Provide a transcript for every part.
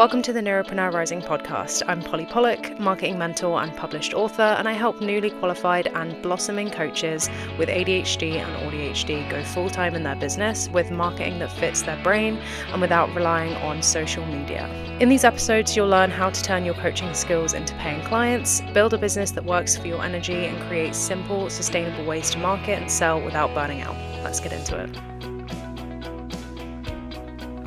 Welcome to the Neuropreneur Rising podcast. I'm Polly Pollock, marketing mentor and published author, and I help newly qualified and blossoming coaches with ADHD and ADHD go full-time in their business with marketing that fits their brain and without relying on social media. In these episodes, you'll learn how to turn your coaching skills into paying clients, build a business that works for your energy, and create simple, sustainable ways to market and sell without burning out. Let's get into it.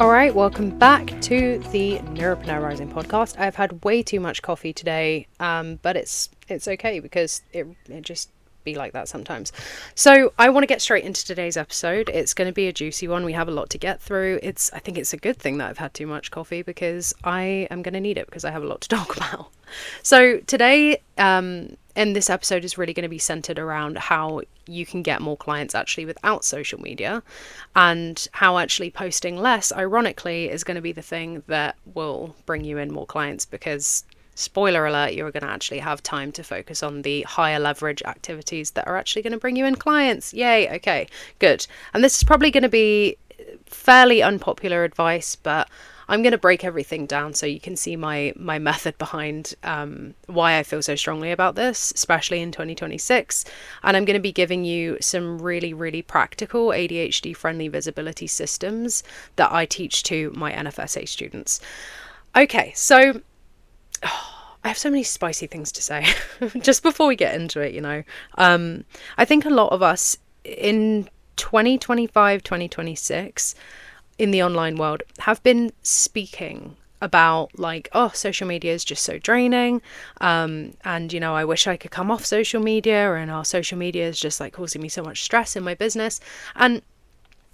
All right, welcome back to the Neuropreneur Rising podcast. I've had way too much coffee today, but it's okay because it just be like that sometimes. So I want to get straight into today's episode. It's going to be a juicy one. We have a lot to get through. I think it's a good thing that I've had too much coffee because I am going to need it because I have a lot to talk about. So today, and this episode is really going to be centered around how you can get more clients actually without social media, and how actually posting less, ironically, is going to be the thing that will bring you in more clients because, spoiler alert, you're going to actually have time to focus on the higher leverage activities that are actually going to bring you in clients. Yay. Okay, good. And this is probably going to be fairly unpopular advice, but I'm going to break everything down so you can see my method behind why I feel so strongly about this, especially in 2026. And I'm going to be giving you some really, really practical ADHD-friendly visibility systems that I teach to my NFSA students. Okay, so I have so many spicy things to say just before we get into it, I think a lot of us in 2025, 2026, in the online world have been speaking about social media is just so draining. And, I wish I could come off social media, and our social media is just causing me so much stress in my business. And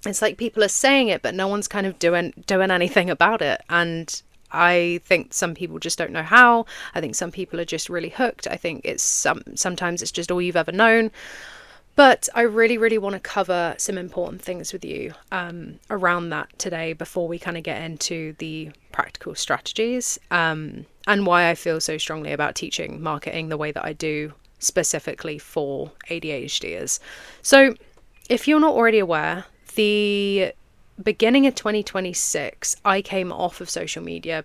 it's like people are saying it, but no one's kind of doing anything about it. And I think some people just don't know how. I think some people are just really hooked. I think sometimes it's just all you've ever known. But I really, really want to cover some important things with you around that today before we kind of get into the practical strategies and why I feel so strongly about teaching marketing the way that I do specifically for ADHDers. So if you're not already aware, the beginning of 2026, I came off of social media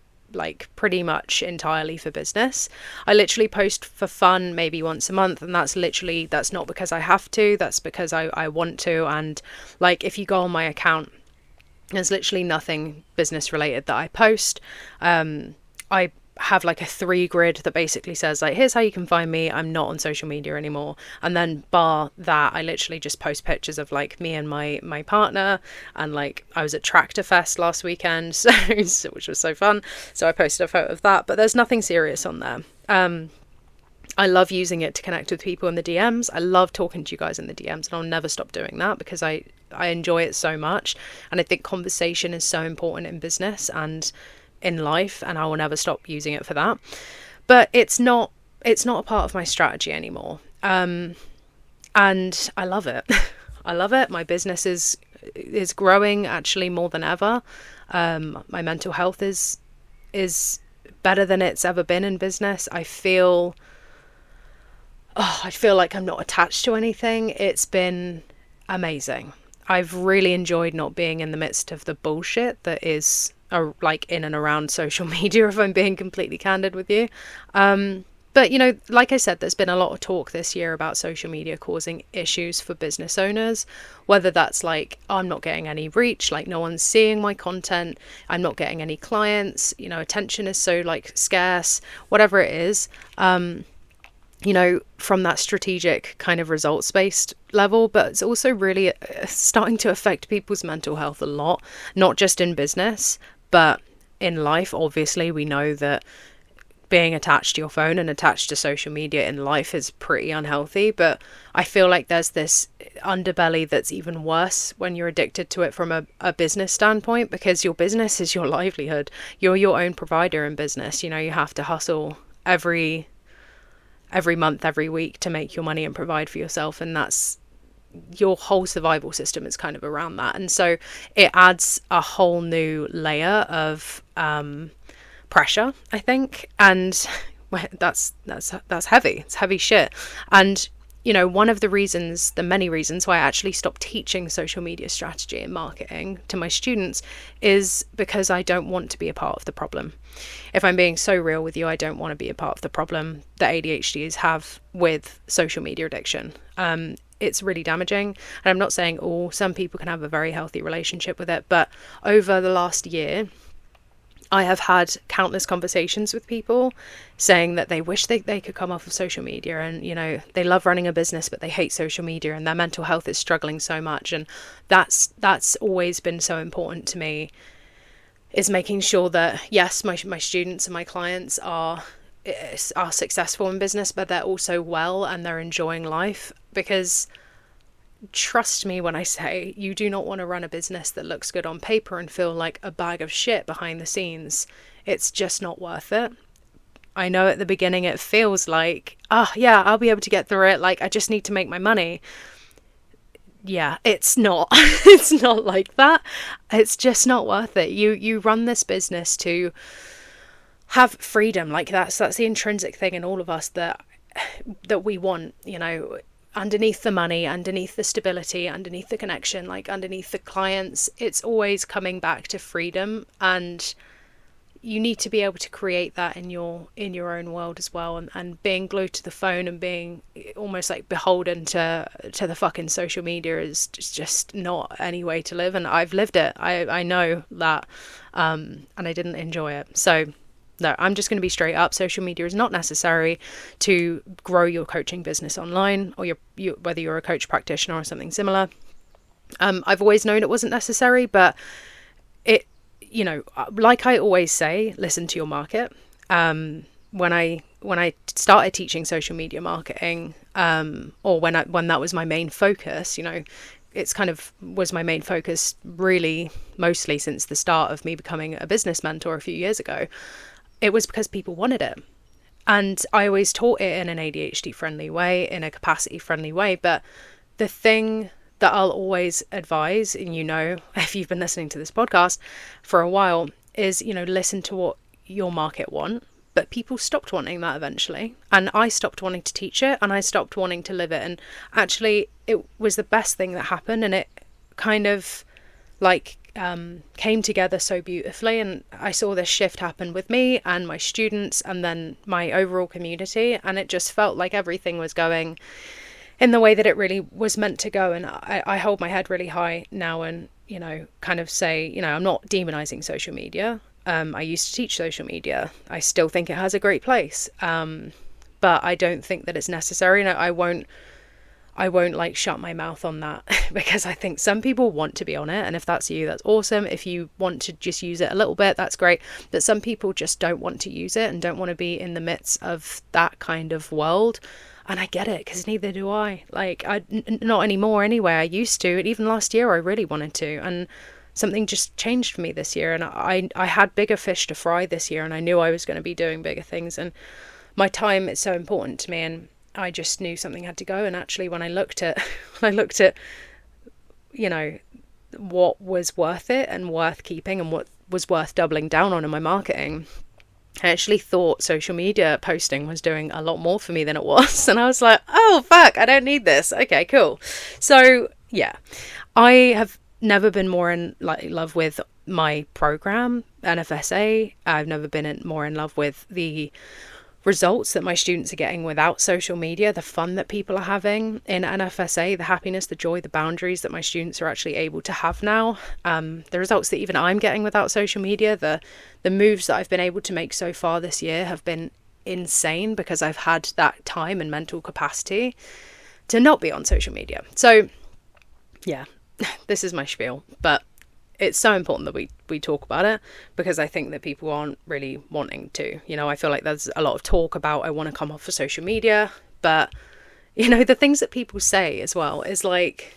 pretty much entirely for business. I literally post for fun maybe once a month, and that's not because I have to, that's because I want to. And if you go on my account, there's literally nothing business related that I post. I have a 3 grid that basically says here's how you can find me. I'm not on social media anymore. And then bar that, I literally just post pictures of me and my partner, and I was at Tractor Fest last weekend, which was so fun, so I posted a photo of that, but there's nothing serious on there. I love using it to connect with people in the DMs. I love talking to you guys in the DMs, and I'll never stop doing that because I enjoy it so much, and I think conversation is so important in business and in life, and I will never stop using it for that. But it's not a part of my strategy anymore, and I love it. I love it. My business is growing actually more than ever. My mental health is better than it's ever been in business. I feel like I'm not attached to anything. It's been amazing. I've really enjoyed not being in the midst of the bullshit that is in and around social media, if I'm being completely candid with you. But, like I said, there's been a lot of talk this year about social media causing issues for business owners, whether that's I'm not getting any reach, no one's seeing my content, I'm not getting any clients, attention is so scarce, whatever it is. From that strategic kind of results-based level, but it's also really starting to affect people's mental health a lot, not just in business, but in life. Obviously, we know that being attached to your phone and attached to social media in life is pretty unhealthy, but I feel like there's this underbelly that's even worse when you're addicted to it from a business standpoint, because your business is your livelihood. You're your own provider in business. You have to hustle every month, every week to make your money and provide for yourself. And that's your whole survival system is kind of around that. And so it adds a whole new layer of pressure, I think. And that's heavy. It's heavy shit. And one of the many reasons why I actually stopped teaching social media strategy and marketing to my students is because I don't want to be a part of the problem. If I'm being so real with you, I don't want to be a part of the problem that ADHDs have with social media addiction. It's really damaging. And I'm not saying some people can have a very healthy relationship with it, but over the last year, I have had countless conversations with people saying that they wish they could come off of social media, and, they love running a business, but they hate social media and their mental health is struggling so much. And that's always been so important to me, is making sure that, yes, my students and my clients are successful in business, but they're also well and they're enjoying life. Because trust me when I say, you do not want to run a business that looks good on paper and feel like a bag of shit behind the scenes. It's just not worth it. I know at the beginning it feels like, yeah, I'll be able to get through it. Like, I just need to make my money. Yeah, it's not. It's not like that. It's just not worth it. You run this business to have freedom. Like, that's the intrinsic thing in all of us that we want, underneath the money, underneath the stability, underneath the connection, like underneath the clients. It's always coming back to freedom, and you need to be able to create that in your own world as well. And being glued to the phone and being almost like beholden to the fucking social media is just not any way to live. And I've lived it. I know that, and I didn't enjoy it. So no, I'm just going to be straight up. Social media is not necessary to grow your coaching business online, or whether you're a coach practitioner or something similar. I've always known it wasn't necessary, but it, like I always say, listen to your market. When I started teaching social media marketing, or when that was my main focus, it's kind of was my main focus really mostly since the start of me becoming a business mentor a few years ago. It was because people wanted it. And I always taught it in an ADHD friendly way, in a capacity friendly way. But the thing that I'll always advise, and if you've been listening to this podcast for a while, is, listen to what your market want. But people stopped wanting that eventually. And I stopped wanting to teach it, and I stopped wanting to live it. And actually, it was the best thing that happened. And it kind of came together so beautifully, and I saw this shift happen with me and my students and then my overall community, and it just felt like everything was going in the way that it really was meant to go. And I hold my head really high now and kind of say, I'm not demonizing social media. I used to teach social media. I still think it has a great place, but I don't think that it's necessary, and I won't shut my mouth on that because I think some people want to be on it. And if that's you, that's awesome. If you want to just use it a little bit, that's great. But some people just don't want to use it and don't want to be in the midst of that kind of world. And I get it, because neither do I. Not anymore anyway. I used to. And even last year, I really wanted to. And something just changed for me this year. And I had bigger fish to fry this year. And I knew I was going to be doing bigger things. And my time is so important to me. And I just knew something had to go. And actually, when I looked at what was worth it and worth keeping and what was worth doubling down on in my marketing, I actually thought social media posting was doing a lot more for me than it was. And I was like, oh, fuck, I don't need this. Okay, cool. So yeah, I have never been more in love with my program, NFSA. I've never been more in love with the results that my students are getting without social media, the fun that people are having in NFSA, the happiness, the joy, the boundaries that my students are actually able to have now, the results that even I'm getting without social media, the moves that I've been able to make so far this year have been insane because I've had that time and mental capacity to not be on social media. So yeah, this is my spiel, but it's so important that we talk about it, because I think that people aren't really wanting to. I feel like there's a lot of talk about, I want to come off of social media, but the things that people say as well is like,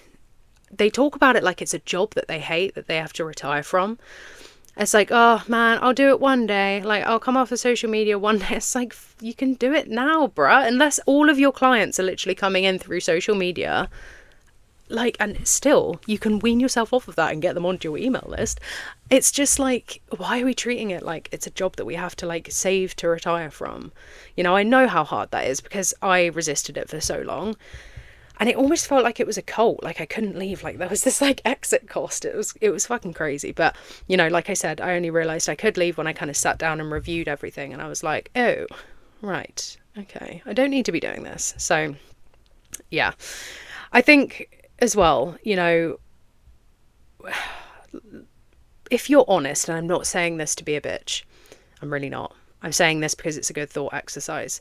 they talk about it like it's a job that they hate, that they have to retire from. It's like, oh man, I'll do it one day. Like, I'll come off of social media one day. It's like, you can do it now, bruh. Unless all of your clients are literally coming in through social media, and still you can wean yourself off of that and get them onto your email list. It's just like, why are we treating it like it's a job that we have to save to retire from? I know how hard that is, because I resisted it for so long. And it almost felt like it was a cult. Like I couldn't leave. Like there was this like exit cost. It was fucking crazy. But, you know, like I said, I only realised I could leave when I kind of sat down and reviewed everything. And I was like, oh, right. Okay. I don't need to be doing this. So, yeah. I think as well, you know, if you're honest, and I'm not saying this to be a bitch, I'm really not. I'm saying this because it's a good thought exercise.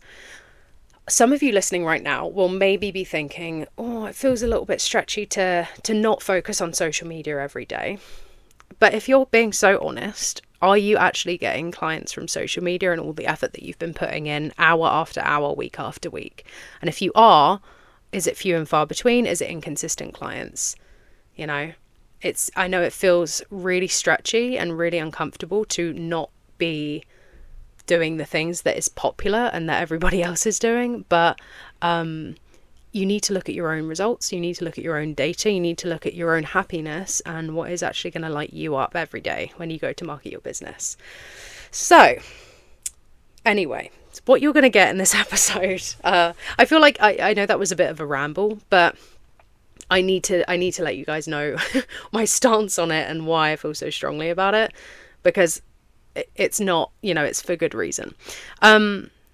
Some of you listening right now will maybe be thinking, oh, it feels a little bit stretchy to not focus on social media every day. But if you're being so honest, are you actually getting clients from social media and all the effort that you've been putting in hour after hour, week after week? And if you are, is it few and far between? Is it inconsistent clients? You know, I know it feels really stretchy and really uncomfortable to not be doing the things that is popular and that everybody else is doing, but you need to look at your own results, you need to look at your own data, you need to look at your own happiness and what is actually going to light you up every day when you go to market your business. So anyway, what you're going to get in this episode, I feel like I know that was a bit of a ramble, but I need to let you guys know my stance on it and why I feel so strongly about it, because it's not, you know, it's for good reason.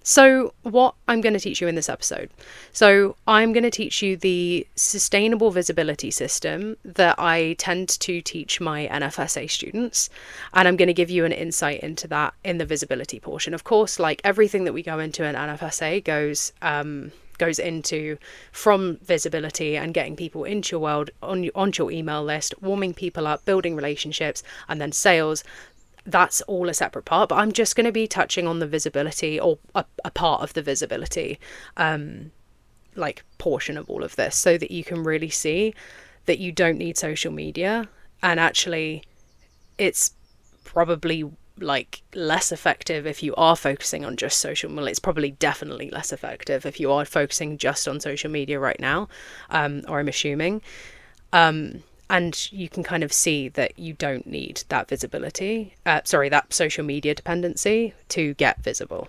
So what I'm going to teach you in this episode. So I'm going to teach you the sustainable visibility system that I tend to teach my NFSA students. And I'm going to give you an insight into that in the visibility portion. Of course, like everything that we go into in NFSA goes into from visibility and getting people into your world, onto your email list, warming people up, building relationships, and then sales. That's all a separate part, but I'm just going to be touching on the visibility, or a part of the visibility like portion of all of this, so that you can really see that you don't need social media, and actually it's probably like less effective if you are focusing on just social. Well, it's probably definitely less effective if you are focusing just on social media right now, or I'm assuming. And you can kind of see that you don't need that visibility, that social media dependency to get visible.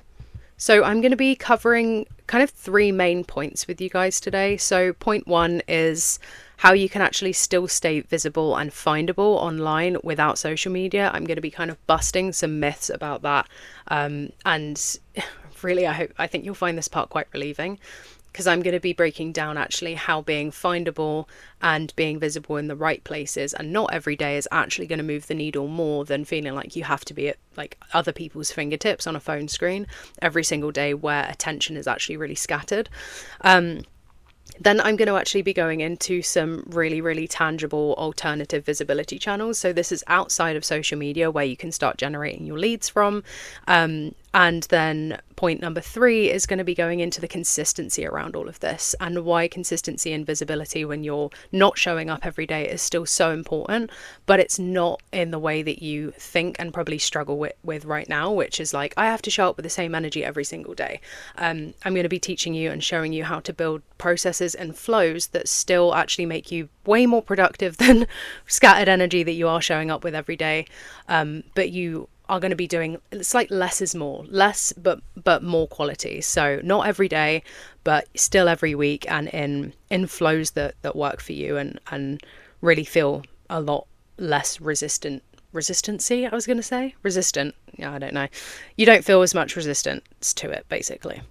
So I'm going to be covering kind of 3 main points with you guys today. So point 1 is how you can actually still stay visible and findable online without social media. I'm going to be kind of busting some myths about that. And really, I think you'll find this part quite relieving, because I'm going to be breaking down actually how being findable and being visible in the right places and not every day is actually going to move the needle more than feeling like you have to be at like other people's fingertips on a phone screen every single day where attention is actually really scattered. Then I'm going to actually be going into some really, really tangible alternative visibility channels. So this is outside of social media where you can start generating your leads from. And then point number 3 is going to be going into the consistency around all of this, and why consistency and visibility when you're not showing up every day is still so important, but it's not in the way that you think and probably struggle with right now, which is like, I have to show up with the same energy every single day. I'm going to be teaching you and showing you how to build processes and flows that still actually make you way more productive than scattered energy that you are showing up with every day. But you are going to be doing, it's like less is more, less but more quality. So not every day, but still every week, and in flows that work for you and really feel a lot less resistant. Yeah, I don't know. You don't feel as much resistance to it, basically.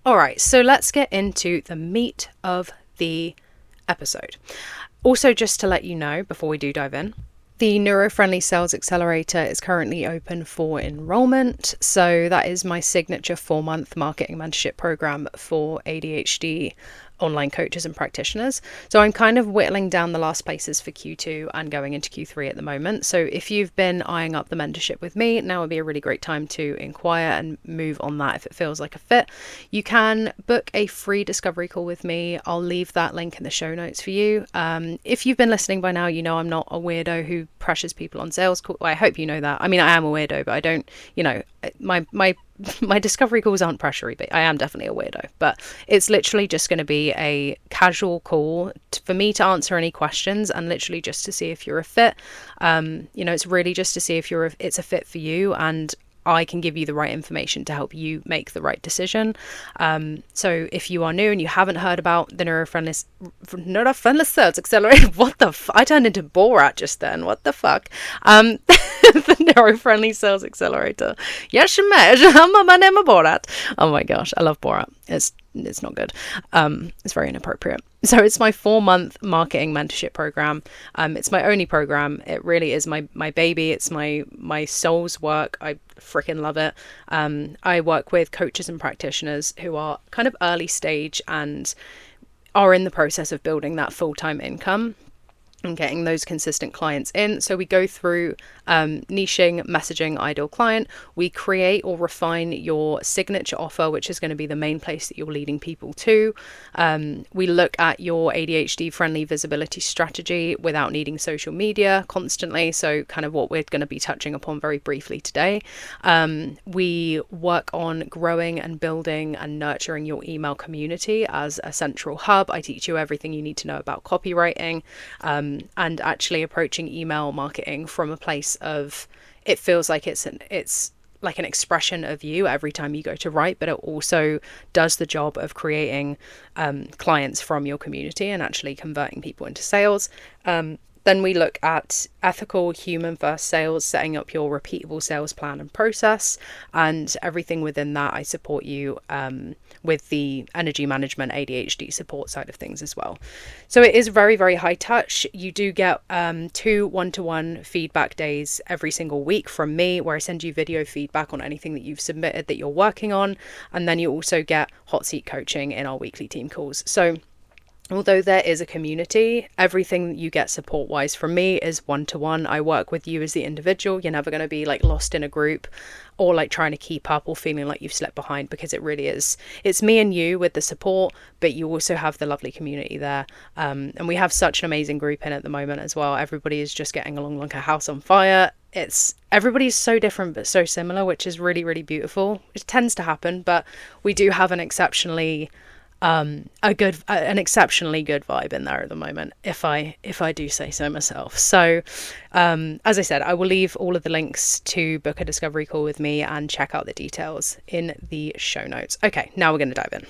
All right, so let's get into the meat of the episode. Also, just to let you know before we do dive in, the Neuro-Friendly Sales Accelerator is currently open for enrollment. So that is my signature 4-month marketing mentorship program for ADHD online coaches and practitioners. So I'm kind of whittling down the last places for Q2 and going into Q3 at the moment. So if you've been eyeing up the mentorship with me, now would be a really great time to inquire and move on that if it feels like a fit. You can book a free discovery call with me. I'll leave that link in the show notes for you. If you've been listening by now, you know I'm not a weirdo who pressures people on sales calls. Well, I hope you know that. I mean, I am a weirdo, but I don't, my discovery calls aren't pressury, but I am definitely a weirdo. But it's literally just going to be a casual call for me to answer any questions and literally just to see if you're a fit. It's really just to see if it's a fit for you. And I can give you the right information to help you make the right decision. So if you are new and you haven't heard about the neurofriendly sales accelerator, I turned into Borat just then. What the fuck? The neurofriendly sales accelerator. Yes, my name is Borat. Oh my gosh, I love Borat. It's not good. It's very inappropriate. So it's my 4-month marketing mentorship program. It's my only program. It really is my baby. It's my soul's work. I freaking love it. I work with coaches and practitioners who are kind of early stage and are in the process of building that full-time income and getting those consistent clients in. So we go through niching, messaging, ideal client. We create or refine your signature offer, which is going to be the main place that you're leading people to. We look at your ADHD friendly visibility strategy without needing social media constantly. So kind of what we're going to be touching upon very briefly today. We work on growing and building and nurturing your email community as a central hub. I teach you everything you need to know about copywriting, and actually approaching email marketing from a place of, it feels like it's like an expression of you every time you go to write, but it also does the job of creating clients from your community and actually converting people into sales. Then we look at ethical, human-first sales, setting up your repeatable sales plan and process, and everything within that. I support you with the energy management, ADHD support side of things as well. So it is very, very high touch. You do get 2 one-to-one feedback days every single week from me, where I send you video feedback on anything that you've submitted that you're working on, and then you also get hot seat coaching in our weekly team calls. So although there is a community, everything you get support-wise from me is one-to-one. I work with you as the individual. You're never going to be like lost in a group or like trying to keep up or feeling like you've slipped behind, because it really is. It's me and you with the support, but you also have the lovely community there. And we have such an amazing group in at the moment as well. Everybody is just getting along like a house on fire. Everybody's so different but so similar, which is really, really beautiful. It tends to happen, but we do have an exceptionally exceptionally good vibe in there at the moment, if I do say so myself. So as I said, I will leave all of the links to book a discovery call with me and check out the details in the show notes. Okay, now we're going to dive in.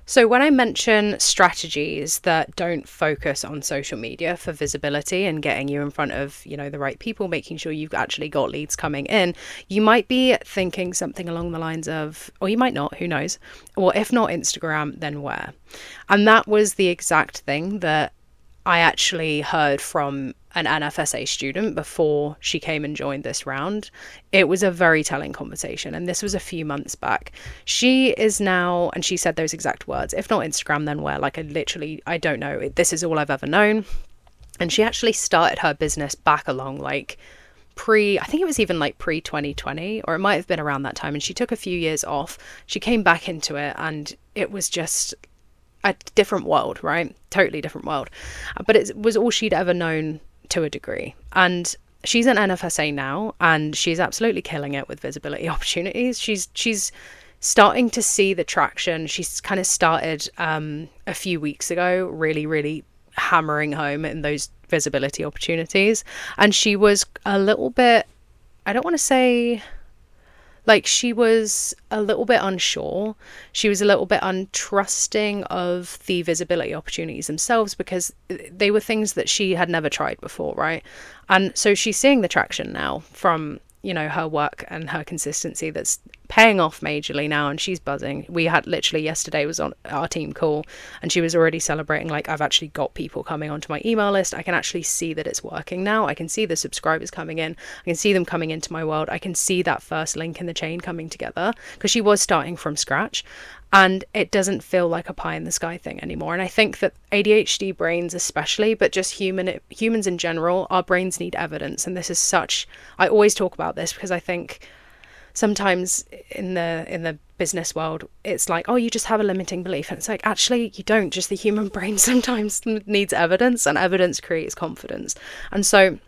So when I mention strategies that don't focus on social media for visibility and getting you in front of, the right people, making sure you've actually got leads coming in, you might be thinking something along the lines of, or you might not, who knows? Well, if not Instagram, then where? And that was the exact thing that I actually heard from an NFSA student before she came and joined this round. It was a very telling conversation, and this was a few months back. She is now, and she said those exact words, if not Instagram, then where? Like, I don't know. This is all I've ever known. And she actually started her business back along like I think it was even like pre-2020, or it might have been around that time. And she took a few years off. She came back into it, and it was just a different world, right? Totally different world. But it was all she'd ever known to a degree. And she's an NFSA now, and she's absolutely killing it with visibility opportunities. She's starting to see the traction. She's kind of started a few weeks ago, really, really hammering home in those visibility opportunities. And she was a little bit, I don't want to say, like, she was a little bit unsure. She was a little bit untrusting of the visibility opportunities themselves, because they were things that she had never tried before, right? And so she's seeing the traction now from, her work and her consistency that's paying off majorly now, and she's buzzing. We had literally yesterday was on our team call, and she was already celebrating, like, I've actually got people coming onto my email list. I can actually see that it's working now. I can see the subscribers coming in. I can see them coming into my world. I can see that first link in the chain coming together, because she was starting from scratch, and it doesn't feel like a pie in the sky thing anymore. And I think that ADHD brains especially, but just humans in general, our brains need evidence. And this is I always talk about this because I think sometimes in the business world, it's like, oh, you just have a limiting belief. And it's like, actually, you don't. Just the human brain sometimes needs evidence, and evidence creates confidence. And so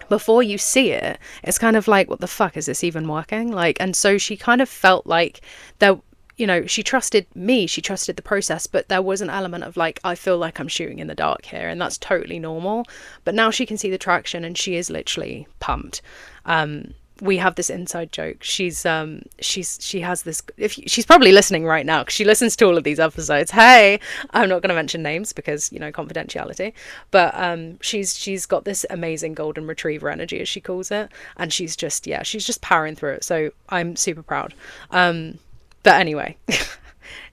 before you see it, it's kind of like, what the fuck, is this even working? Like, and so she kind of felt like she trusted me, she trusted the process, but there was an element of like, I feel like I'm shooting in the dark here, and that's totally normal. But now she can see the traction, and she is literally pumped. we have this inside joke. She has this, she's probably listening right now because she listens to all of these episodes. Hey, I'm not going to mention names because, you know, confidentiality, but she's got this amazing golden retriever energy, as she calls it, and she's just powering through it. So I'm super proud. But anyway,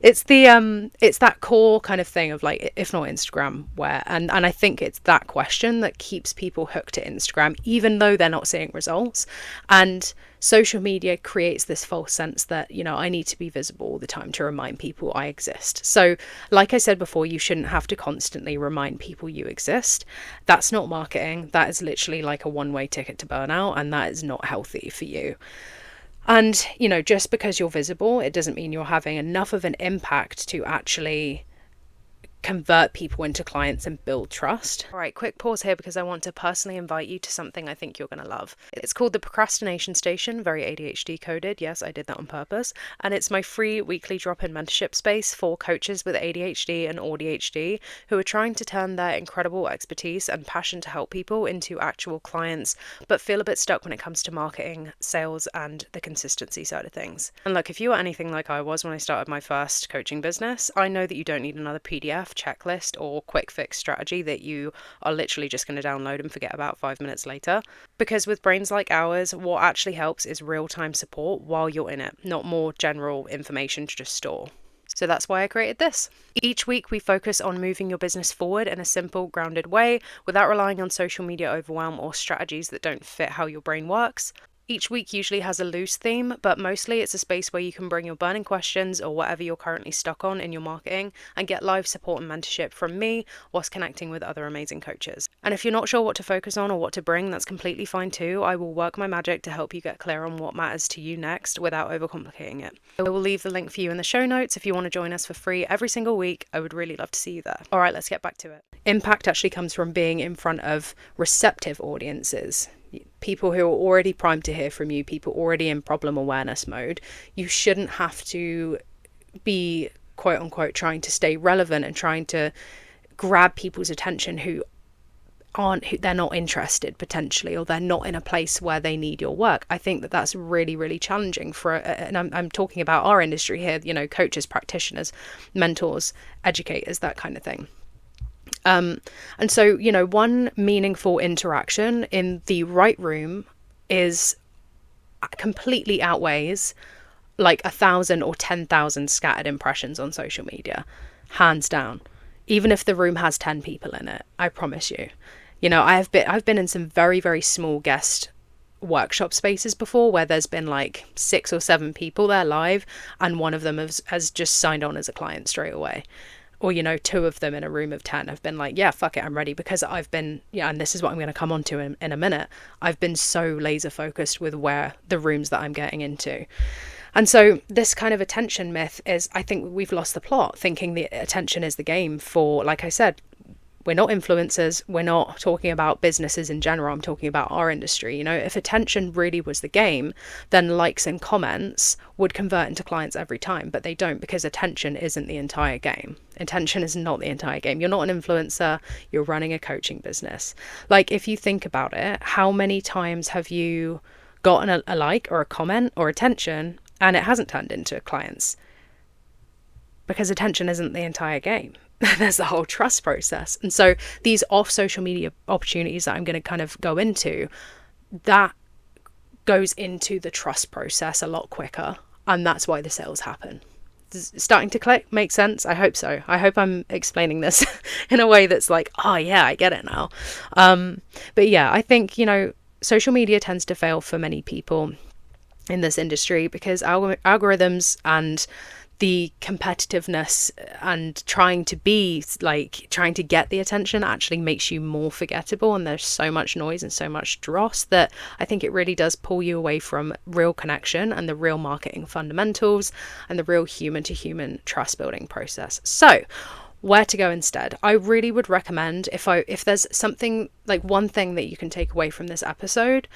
it's that core kind of thing of like, if not Instagram, where, and I think it's that question that keeps people hooked to Instagram, even though they're not seeing results. And social media creates this false sense that, you know, I need to be visible all the time to remind people I exist. So like I said before, you shouldn't have to constantly remind people you exist. That's not marketing. That is literally like a one-way ticket to burnout, and that is not healthy for you. And, you know, just because you're visible, it doesn't mean you're having enough of an impact to actually convert people into clients and build trust. All right, quick pause here because I want to personally invite you to something I think you're going to love. It's called the Procrastination Station, very ADHD coded. Yes, I did that on purpose. And it's my free weekly drop-in mentorship space for coaches with ADHD and ADHD who are trying to turn their incredible expertise and passion to help people into actual clients, but feel a bit stuck when it comes to marketing, sales, and the consistency side of things. And look, if you are anything like I was when I started my first coaching business, I know that you don't need another PDF, checklist, or quick fix strategy that you are literally just going to download and forget about 5 minutes later. Because with brains like ours, what actually helps is real-time support while you're in it, not more general information to just store. So that's why I created this. Each week we focus on moving your business forward in a simple, grounded way without relying on social media overwhelm or strategies that don't fit how your brain works. Each week usually has a loose theme, but mostly it's a space where you can bring your burning questions or whatever you're currently stuck on in your marketing and get live support and mentorship from me whilst connecting with other amazing coaches. And if you're not sure what to focus on or what to bring, that's completely fine too. I will work my magic to help you get clear on what matters to you next without overcomplicating it. I will leave the link for you in the show notes if you want to join us for free every single week. I would really love to see you there. All right, let's get back to it. Impact actually comes from being in front of receptive audiences. People who are already primed to hear from you, people already in problem awareness mode. You shouldn't have to be, quote unquote, trying to stay relevant and trying to grab people's attention who they're not interested potentially, or they're not in a place where they need your work. I think that that's really, really challenging and I'm talking about our industry here, you know, coaches, practitioners, mentors, educators, that kind of thing. And so, you know, one meaningful interaction in the right room is completely outweighs like 1,000 or 10,000 scattered impressions on social media, hands down. Even if the room has 10 people in it, I promise you. You know, I've been in some very, very small guest workshop spaces before where there's been like 6 or 7 people there live, and one of them has just signed on as a client straight away. Or, you know, 2 of them in a room of 10 have been like, yeah, fuck it, I'm ready, because I've been, and this is what I'm going to come on to in a minute. I've been so laser focused with where the rooms that I'm getting into. And so this kind of attention myth is, I think we've lost the plot, thinking the attention is the game for, like I said, we're not influencers. We're not talking about businesses in general. I'm talking about our industry. You know, if attention really was the game, then likes and comments would convert into clients every time, but they don't, because attention isn't the entire game. Attention is not the entire game. You're not an influencer. You're running a coaching business. Like, if you think about it, how many times have you gotten a like or a comment or attention and it hasn't turned into clients? Because attention isn't the entire game. There's the whole trust process. And so these off social media opportunities that I'm going to kind of go into, that goes into the trust process a lot quicker. And that's why the sales happen. Starting to click? Make sense? I hope so. I hope I'm explaining this in a way that's like, oh yeah, I get it now. But yeah, I think, you know, social media tends to fail for many people in this industry because algorithms and the competitiveness and trying to get the attention actually makes you more forgettable, and there's so much noise and so much dross that I think it really does pull you away from real connection and the real marketing fundamentals and the real human to human trust building process. So where to go instead? I really would recommend, if there's something, like one thing that you can take away from this episode,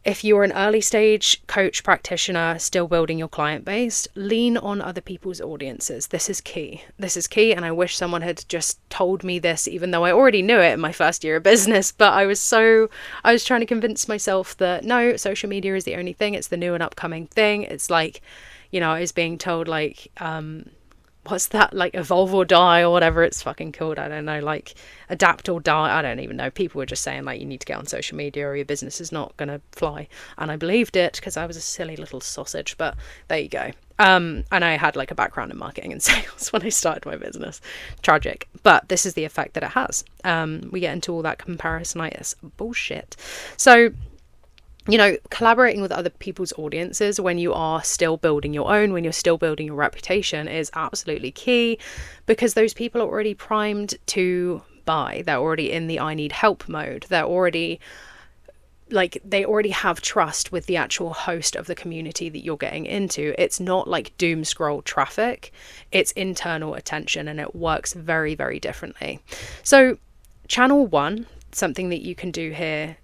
if you're an early stage coach practitioner still building your client base, lean on other people's audiences. This is key. This is key. And I wish someone had just told me this, even though I already knew it in my first year of business. But I was trying to convince myself that no, social media is the only thing. It's the new and upcoming thing. It's like, I was being told like, what's that, like evolve or die or whatever it's fucking called, I don't know, like adapt or die, I don't even know. People were just saying like you need to get on social media or your business is not gonna fly, and I believed it because I was a silly little sausage. But there you go. And I had like a background in marketing and sales when I started my business. Tragic, but this is the effect that it has. We get into all that comparisonitis bullshit. So collaborating with other people's audiences when you are still building your own, when you're still building your reputation, is absolutely key, because those people are already primed to buy. They're already in the I need help mode. They're already they already have trust with the actual host of the community that you're getting into. It's not like doom scroll traffic. It's internal attention, and it works very, very differently. So channel one, something that you can do here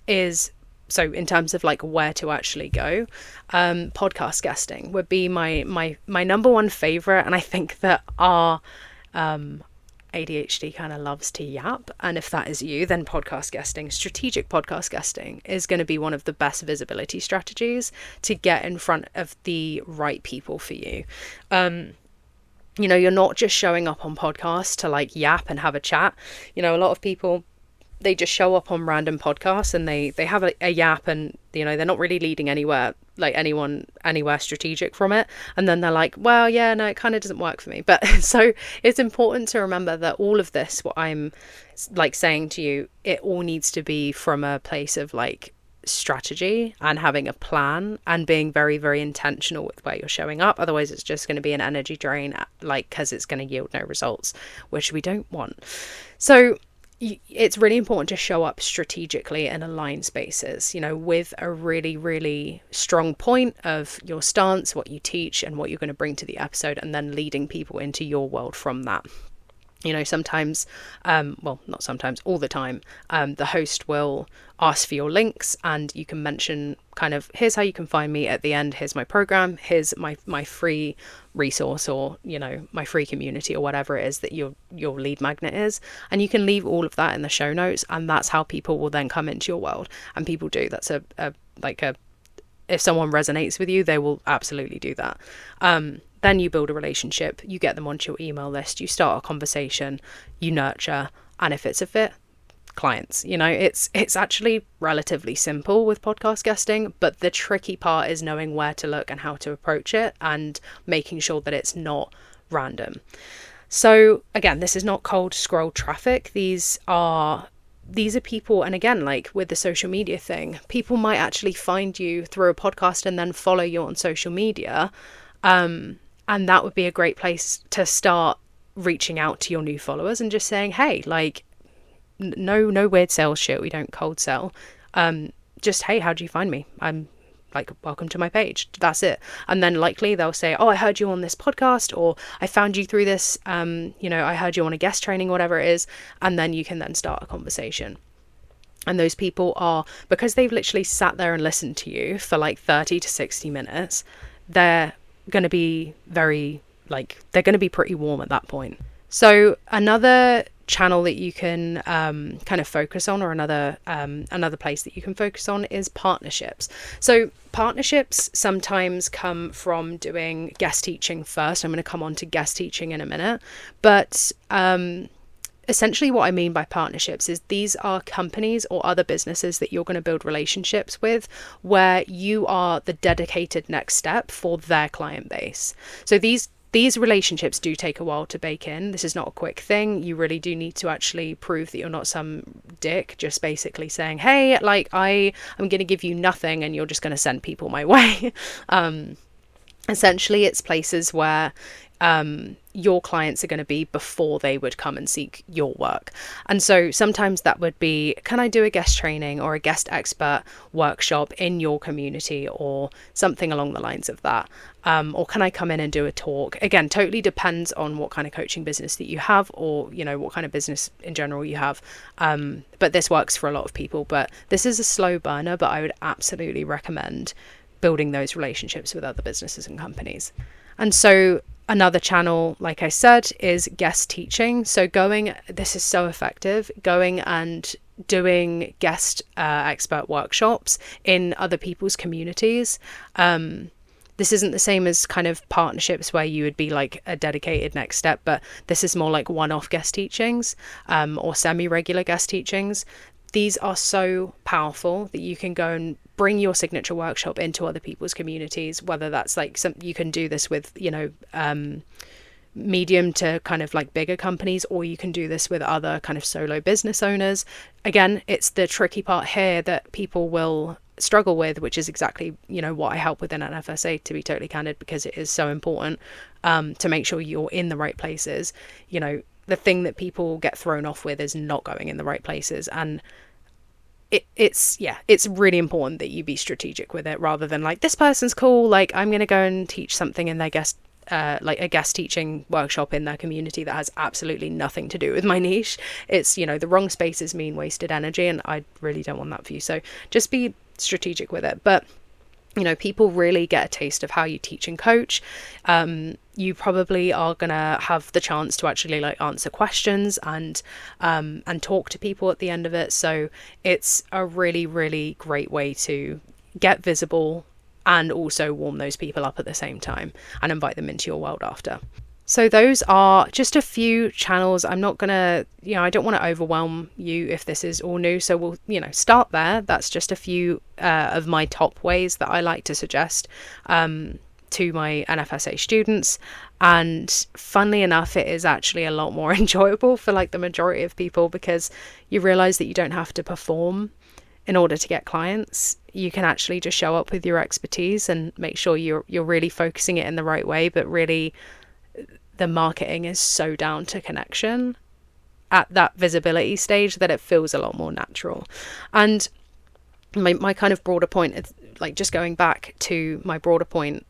is, so in terms of like where to actually go, podcast guesting would be my number one favorite. And I think that our ADHD kind of loves to yap. And if that is you, then podcast guesting, strategic podcast guesting, is going to be one of the best visibility strategies to get in front of the right people for you. You're not just showing up on podcasts to like yap and have a chat. A lot of people, they just show up on random podcasts and they have a yap, and they're not really leading anywhere strategic from it, and then they're like, well, yeah, no, it kind of doesn't work for me. But so it's important to remember that all of this, what I'm like saying to you, it all needs to be from a place of like strategy and having a plan and being very, very intentional with where you're showing up. Otherwise it's just going to be an energy drain, because it's going to yield no results, which we don't want. So it's really important to show up strategically in aligned spaces, with a really, really strong point of your stance, what you teach and what you're going to bring to the episode, and then leading people into your world from that. Sometimes, not sometimes, all the time, the host will ask for your links, and you can mention kind of, here's how you can find me at the end, here's my program, here's my free resource, or, my free community, or whatever it is that your lead magnet is. And you can leave all of that in the show notes, and that's how people will then come into your world. And people do. That's if someone resonates with you, they will absolutely do that. Then you build a relationship, you get them onto your email list, you start a conversation, you nurture, and if it's a fit, clients. It's actually relatively simple with podcast guesting, but the tricky part is knowing where to look and how to approach it, and making sure that it's not random. So again, this is not cold scroll traffic. These are people, and again, like with the social media thing, people might actually find you through a podcast and then follow you on social media. And that would be a great place to start reaching out to your new followers and just saying, hey, like, no weird sales shit. We don't cold sell. Just, hey, how do you find me? I'm like, welcome to my page. That's it. And then likely they'll say, oh, I heard you on this podcast, or I found you through this, I heard you on a guest training, whatever it is. And then you can then start a conversation. And those people are, because they've literally sat there and listened to you for like 30 to 60 minutes, they're going to be they're going to be pretty warm at that point. So another channel that you can kind of focus on, or another place that you can focus on, is partnerships. So partnerships sometimes come from doing guest teaching first. I'm going to come on to guest teaching in a minute, but essentially what I mean by partnerships is these are companies or other businesses that you're going to build relationships with, where you are the dedicated next step for their client base. So these relationships do take a while to bake in. This is not a quick thing. You really do need to actually prove that you're not some dick just basically saying, hey, like I'm going to give you nothing and you're just going to send people my way. Essentially, it's places where your clients are going to be before they would come and seek your work. And so sometimes that would be, can I do a guest training or a guest expert workshop in your community or something along the lines of that? Or can I come in and do a talk? Again, totally depends on what kind of coaching business that you have, or, you know, what kind of business in general you have. But this works for a lot of people, but this is a slow burner, but I would absolutely recommend building those relationships with other businesses and companies. And so another channel, like I said, is guest teaching. So this is so effective, going and doing guest expert workshops in other people's communities. This isn't the same as kind of partnerships where you would be like a dedicated next step, but this is more like one-off guest teachings or semi-regular guest teachings. These are so powerful that you can go and bring your signature workshop into other people's communities, whether that's like you can do this with, you know, medium to kind of like bigger companies, or you can do this with other kind of solo business owners. Again, it's the tricky part here that people will struggle with, which is exactly, you know, what I help with in an FSA, to be totally candid, because it is so important to make sure you're in the right places. You know, the thing that people get thrown off with is not going in the right places, and it's really important that you be strategic with it, rather than like, this person's cool, like I'm gonna go and teach something in their guest like a guest teaching workshop in their community that has absolutely nothing to do with my niche. It's, you know, the wrong spaces mean wasted energy, and I really don't want that for you. So just be strategic with it. But, you know, people really get a taste of how you teach and coach. You probably are gonna have the chance to actually like answer questions and talk to people at the end of it. So it's a really, really great way to get visible and also warm those people up at the same time and invite them into your world after. So those are just a few channels. I'm not gonna, you know, I don't want to overwhelm you if this is all new. So we'll, you know, start there. That's just a few of my top ways that I like to suggest to my NFSA students. And funnily enough, it is actually a lot more enjoyable for like the majority of people, because you realize that you don't have to perform in order to get clients. You can actually just show up with your expertise and make sure you're really focusing it in the right way. But really, the marketing is so down to connection at that visibility stage that it feels a lot more natural. And my kind of broader point, like just going back to my broader point,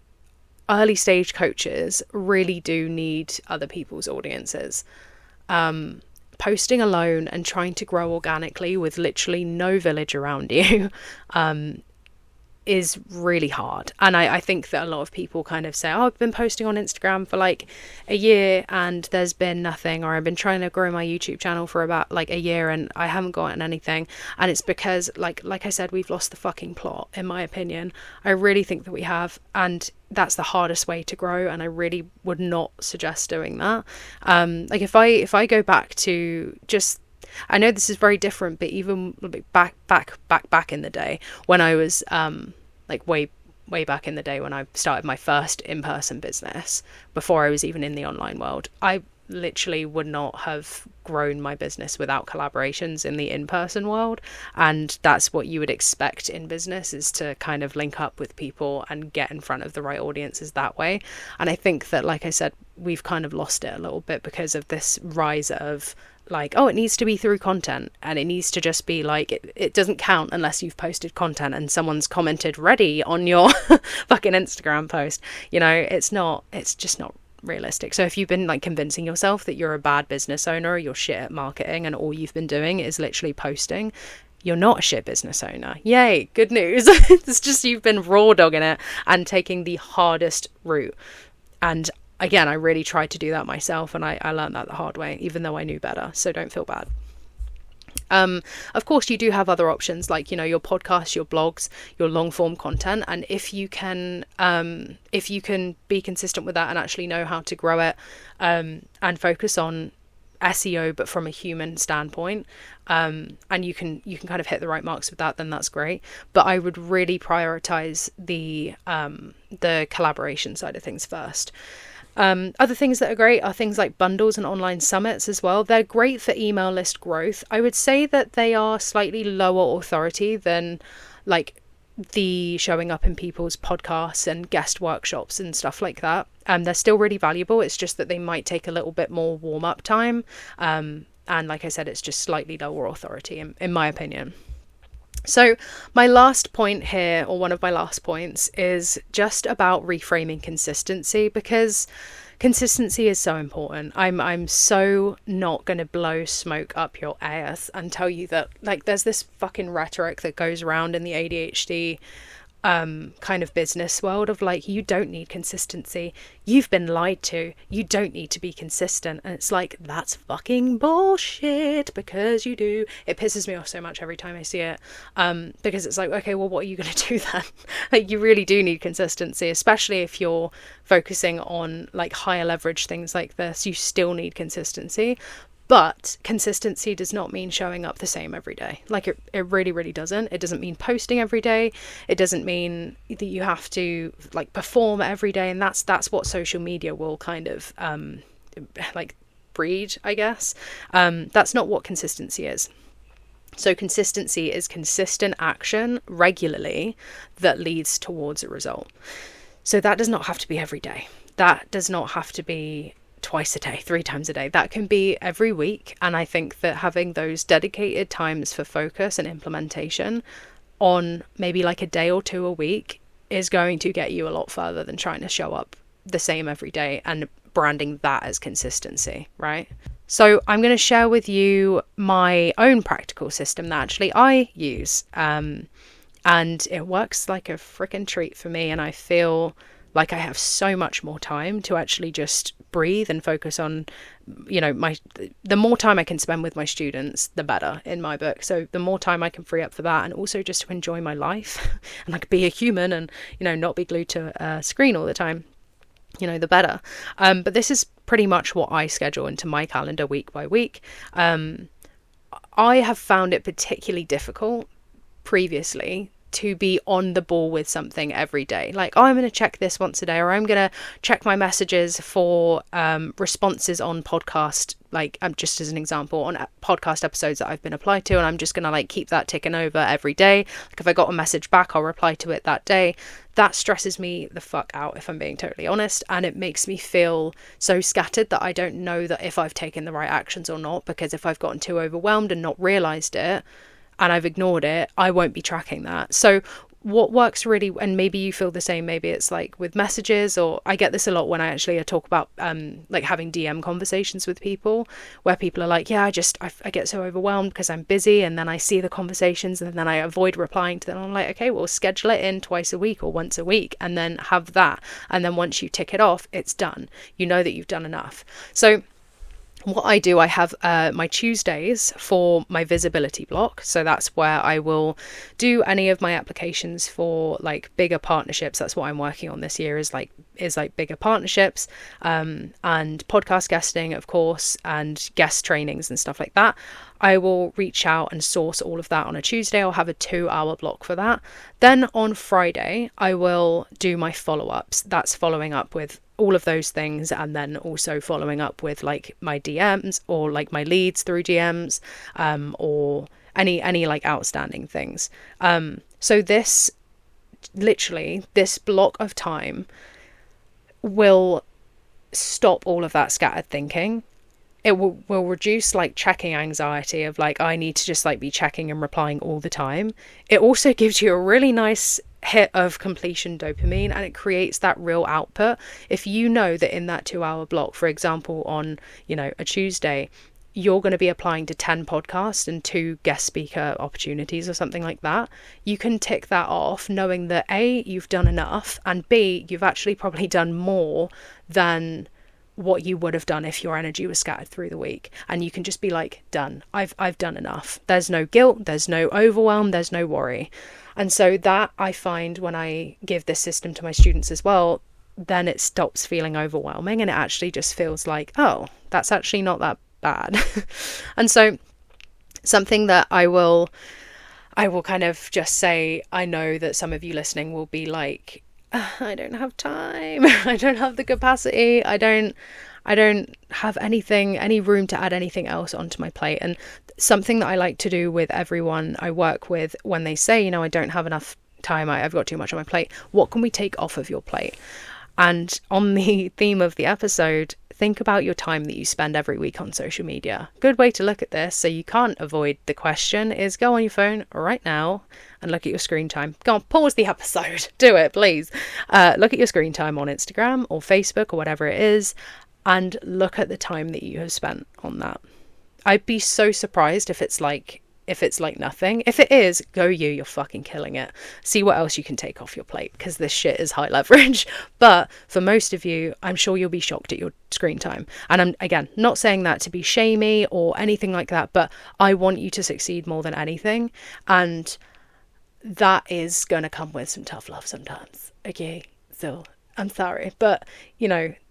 early stage coaches really do need other people's audiences. Posting alone and trying to grow organically with literally no village around you is really hard. And I think that a lot of people kind of say, oh, I've been posting on Instagram for like a year and there's been nothing, or I've been trying to grow my YouTube channel for about like a year and I haven't gotten anything. And it's because like I said, we've lost the fucking plot, in my opinion. I really think that we have, and that's the hardest way to grow, and I really would not suggest doing that. Like if I go back to just, I know this is very different, but even back in the day when I was like way back in the day when I started my first in-person business, before I was even in the online world, I literally would not have grown my business without collaborations in the in-person world. And that's what you would expect in business, is to kind of link up with people and get in front of the right audiences that way. And I think that, like I said, we've kind of lost it a little bit because of this rise of like, oh, it needs to be through content, and it needs to just be like, it doesn't count unless you've posted content and someone's commented ready on your fucking Instagram post. You know, it's just not realistic. So if you've been like convincing yourself that you're a bad business owner, or you're shit at marketing, and all you've been doing is literally posting, you're not a shit business owner. Yay, good news. It's just you've been raw dogging it and taking the hardest route. And again, I really tried to do that myself, and I learned that the hard way, even though I knew better. So don't feel bad. Of course, you do have other options, like, you know, your podcasts, your blogs, your long form content. And if you can be consistent with that and actually know how to grow it, and focus on SEO, but from a human standpoint, and you can kind of hit the right marks with that, then that's great. But I would really prioritize the collaboration side of things first. Other things that are great are things like bundles and online summits as well. They're great for email list growth. I would say that they are slightly lower authority than like the showing up in people's podcasts and guest workshops and stuff like that. They're still really valuable. It's just that they might take a little bit more warm up time. And like I said, it's just slightly lower authority in my opinion. So my last point here, or one of my last points, is just about reframing consistency, because consistency is so important. I'm so not going to blow smoke up your ass and tell you that, like, there's this fucking rhetoric that goes around in the ADHD kind of business world of like, you don't need consistency. You've been lied to. You don't need to be consistent. And it's like, that's fucking bullshit, because you do. It pisses me off so much every time I see it. Because it's like, okay, well, what are you going to do then? Like, you really do need consistency, especially if you're focusing on like higher leverage things like this. You still need consistency. But consistency does not mean showing up the same every day. Like, it really, really doesn't. It doesn't mean posting every day. It doesn't mean that you have to like perform every day. And that's what social media will kind of like breed, I guess. That's not what consistency is. So consistency is consistent action regularly that leads towards a result. So that does not have to be every day. That does not have to be twice a day, 3 times a day. That can be every week. And I think that having those dedicated times for focus and implementation on maybe like a day or 2 a week is going to get you a lot further than trying to show up the same every day and branding that as consistency, right? So I'm going to share with you my own practical system that actually I use. And it works like a freaking treat for me. And I feel like I have so much more time to actually just breathe and focus on, you know, the more time I can spend with my students, the better in my book. So the more time I can free up for that, and also just to enjoy my life and like be a human and, you know, not be glued to a screen all the time, you know, the better. But this is pretty much what I schedule into my calendar week by week. I have found it particularly difficult previously to be on the ball with something every day. Like, oh, I'm going to check this once a day, or I'm going to check my messages for responses on podcast, like just as an example, on podcast episodes that I've been applied to, and I'm just going to like keep that ticking over every day. Like, if I got a message back, I'll reply to it that day. That stresses me the fuck out, if I'm being totally honest, and it makes me feel so scattered that I don't know that if I've taken the right actions or not, because if I've gotten too overwhelmed and not realised it, and I've ignored it, I won't be tracking that. So what works really, and maybe you feel the same, maybe it's like with messages, or I get this a lot when I actually talk about like having DM conversations with people, where people are like, yeah, I get so overwhelmed because I'm busy, and then I see the conversations and then I avoid replying to them. I'm like, okay, well, schedule it in twice a week or once a week, and then have that. And then once you tick it off, it's done. You know that you've done enough. So what I do, I have my Tuesdays for my visibility block. So that's where I will do any of my applications for like bigger partnerships. That's what I'm working on this year, is like bigger partnerships, and podcast guesting, of course, and guest trainings and stuff like that. I will reach out and source all of that on a Tuesday. I'll have a 2-hour block for that. Then on Friday, I will do my follow-ups. That's following up with all of those things, and then also following up with like my DMs, or like my leads through DMs, or any like outstanding things. So this block of time will stop all of that scattered thinking. It will reduce like checking anxiety of like, I need to just like be checking and replying all the time. It also gives you a really nice hit of completion dopamine, and it creates that real output. If you know that in that 2-hour block, for example, on, you know, a Tuesday, you're going to be applying to 10 podcasts and 2 guest speaker opportunities or something like that, you can tick that off knowing that A, you've done enough, and B, you've actually probably done more than what you would have done if your energy was scattered through the week. And you can just be like, done. I've done enough. There's no guilt, there's no overwhelm, there's no worry. And so that I find when I give this system to my students as well, then it stops feeling overwhelming, and it actually just feels like, oh, that's actually not that bad. And so something that I will kind of just say, I know that some of you listening will be like, I don't have time, I don't have the capacity, I don't have any room to add anything else onto my plate. And something that I like to do with everyone I work with, when they say, you know, I don't have enough time, I've got too much on my plate. What can we take off of your plate? And on the theme of the episode, think about your time that you spend every week on social media. Good way to look at this, so you can't avoid the question, is go on your phone right now and look at your screen time. Go on, pause the episode. Do it, please. Look at your screen time on Instagram or Facebook or whatever it is, and look at the time that you have spent on that. I'd be so surprised if it's like nothing. If it is, you're fucking killing it. See what else you can take off your plate, because this shit is high leverage. But for most of you, I'm sure you'll be shocked at your screen time. And I'm, again, not saying that to be shamey or anything like that, but I want you to succeed more than anything. And that is going to come with some tough love sometimes. Okay, so I'm sorry, but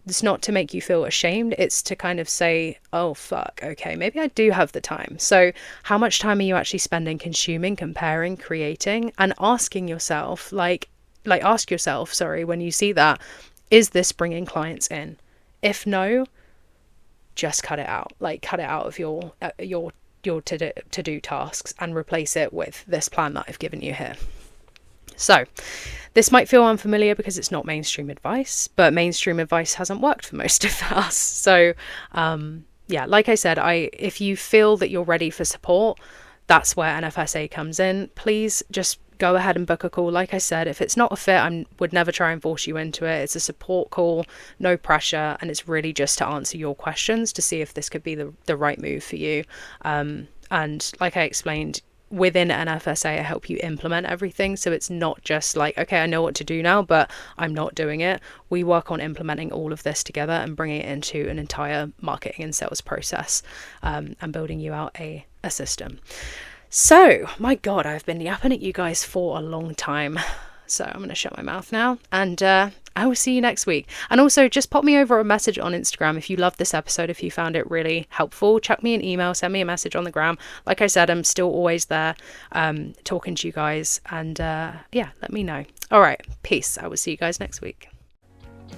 it's not to make you feel ashamed. It's to kind of say, oh, fuck, okay, maybe I do have the time. So how much time are you actually spending consuming, comparing, creating, and asking yourself, ask yourself, when you see that, is this bringing clients in? If no, just cut it out. Cut it out of your to-do tasks and replace it with this plan that I've given you here. So this might feel unfamiliar because it's not mainstream advice, but mainstream advice hasn't worked for most of us. So like I said, if you feel that you're ready for support, that's where NFSA comes in. Please just go ahead and book a call. Like I said, if it's not a fit, I would never try and force you into it. It's a support call, no pressure, and it's really just to answer your questions to see if this could be the right move for you. And like I explained, within NFSA, I help you implement everything. So it's not just okay, I know what to do now, but I'm not doing it. We work on implementing all of this together and bringing it into an entire marketing and sales process, and building you out a system. So, my God, I've been yapping at you guys for a long time. So I'm going to shut my mouth now, and I will see you next week. And also, just pop me over a message on Instagram if you loved this episode, if you found it really helpful. Chuck me an email, send me a message on the gram. Like I said, I'm still always there talking to you guys, and let me know. All right, peace. I will see you guys next week.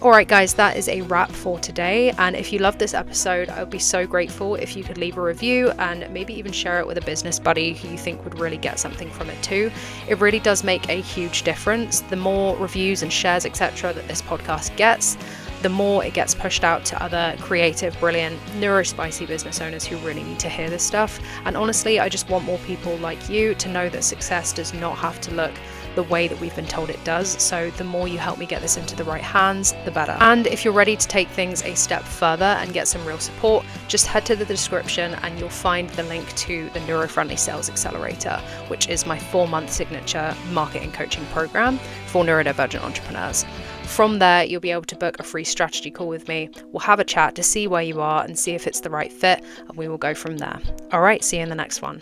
Alright guys, that is a wrap for today, and if you loved this episode, I would be so grateful if you could leave a review and maybe even share it with a business buddy who you think would really get something from it too. It really does make a huge difference. The more reviews and shares, etc. that this podcast gets, the more it gets pushed out to other creative, brilliant, neurospicy business owners who really need to hear this stuff. And honestly, I just want more people like you to know that success does not have to look the way that we've been told it does. So the more you help me get this into the right hands, the better. And if you're ready to take things a step further and get some real support, just head to the description and you'll find the link to the Neuro-Friendly Sales Accelerator, which is my 4-month signature marketing coaching program for neurodivergent entrepreneurs. From there, you'll be able to book a free strategy call with me. We'll have a chat to see where you are and see if it's the right fit, and we will go from there. All right, see you in the next one.